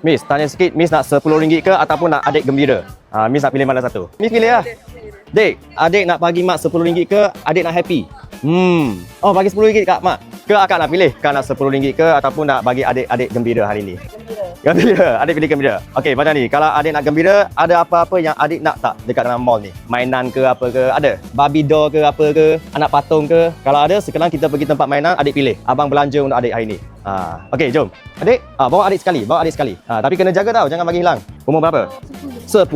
Miss, tanya sikit, Miss nak RM10 ke ataupun nak adik gembira? Miss nak pilih mana satu? Miss pilih lah. Dek, adik nak bagi mak RM10 ke, adik nak happy? Oh, bagi RM10 kat mak. Ke akak nak pilih? Kak nak RM10 ke ataupun nak bagi adik gembira hari ni? Gembira. Adik pilih gembira. Okey, macam ni. Kalau adik nak gembira, ada apa-apa yang adik nak tak dekat dalam mall ni? Mainan ke apa ke? Ada? Barbie doll ke apa ke? Anak patung ke? Kalau ada, sekarang kita pergi tempat mainan, adik pilih. Abang belanja untuk adik hari ni. Okey, jom. Adik, bawa adik sekali. Bawa adik sekali. Tapi kena jaga tau, jangan bagi hilang. Umur berapa? 10.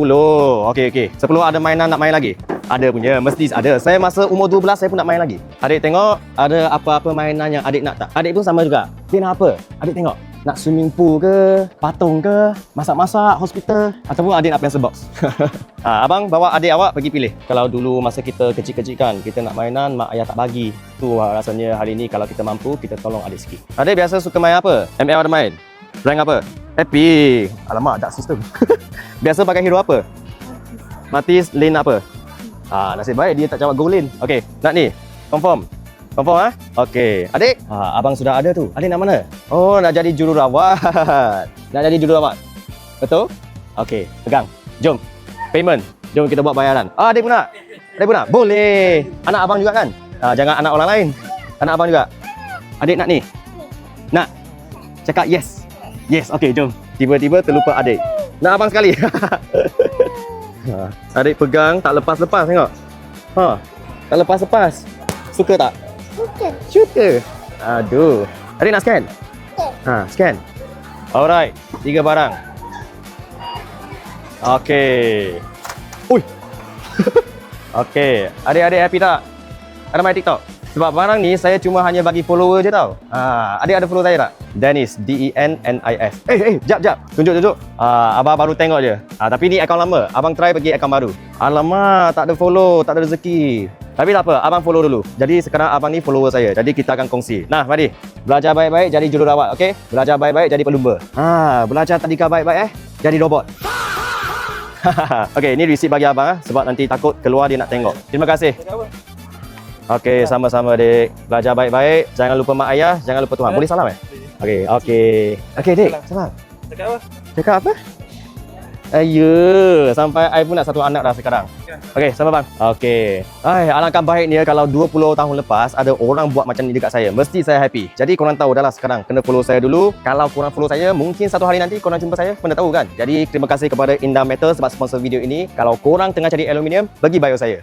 Okey. 10 ada mainan nak main lagi? Ada punya, mesti ada. Saya masa umur 12 saya pun nak main lagi. Adik tengok ada apa-apa mainan yang adik nak tak? Adik pun sama juga. Dia nak apa? Adik tengok. Nak swimming pool ke? Patung ke? Masak-masak, hospital? Ataupun adik nak pencil box? Abang bawa adik awak pergi pilih. Kalau dulu masa kita kecil-kecil kan, kita nak mainan, mak ayah tak bagi. Tu rasanya hari ni kalau kita mampu, kita tolong adik sikit. Adik biasa suka main apa? ML ada main? Rank apa? Epic. Alamak, dark system. Biasa pakai hero apa? Matis, lane apa? Nasib baik dia tak jawab go lane. Okey, nak ni. Confirm. Confirm Okey. Adik, abang sudah ada tu. Adik nak mana? Oh, nak jadi jururawat. Nak jadi jururawat. Betul? Okey, pegang. Jom. Payment. Jom kita buat bayaran. Adik pun nak? Adik pun nak? Boleh. Anak abang juga kan? Jangan anak orang lain. Anak abang juga. Adik nak ni? Nak? Cakap yes. Yes, okey, jom. Tiba-tiba terlupa adik. Nak abang sekali. Adik pegang, tak lepas-lepas tengok. Tak lepas-lepas. Suka tak? Suka. Aduh. Adik nak scan? Scan. Alright, 3 barang. Okey. Ui. Okey, adik-adik happy tak? Ada main TikTok? Sebab barang ni saya cuma hanya bagi follower je tau. Adik ada follow saya tak? Dennis, D-E-N-N-I-S. Jap. Tunjuk. Abang baru tengok je. Tapi ni akaun lama. Abang try pergi akaun baru. Alamak, tak ada follow, tak ada rezeki. Tapi tak apa, abang follow dulu. Jadi sekarang abang ni follower saya. Jadi kita akan kongsi. Nah, mari. Belajar baik-baik jadi jururawat, okey? Belajar baik-baik jadi pelumba. Belajar tadika baik-baik jadi robot. Okey, ni receipt bagi abang sebab nanti takut keluar dia nak tengok. Terima kasih. Okey, sama-sama dik. Belajar baik-baik, jangan lupa mak ayah, jangan lupa Tuhan. Boleh salam Okey. Okey dik, salam. Cakap apa? Cakap apa? Sampai I pun nak satu anak dah sekarang. Okey, sama bang. Okey. Alangkah baiknya kalau 20 tahun lepas ada orang buat macam ni dekat saya. Mesti saya happy. Jadi korang tahu dah lah sekarang. Kena follow saya dulu. Kalau korang follow saya, mungkin satu hari nanti korang jumpa saya. Mana tahu kan? Jadi terima kasih kepada Indah Metal sebab sponsor video ini. Kalau korang tengah cari aluminium, bagi bio saya.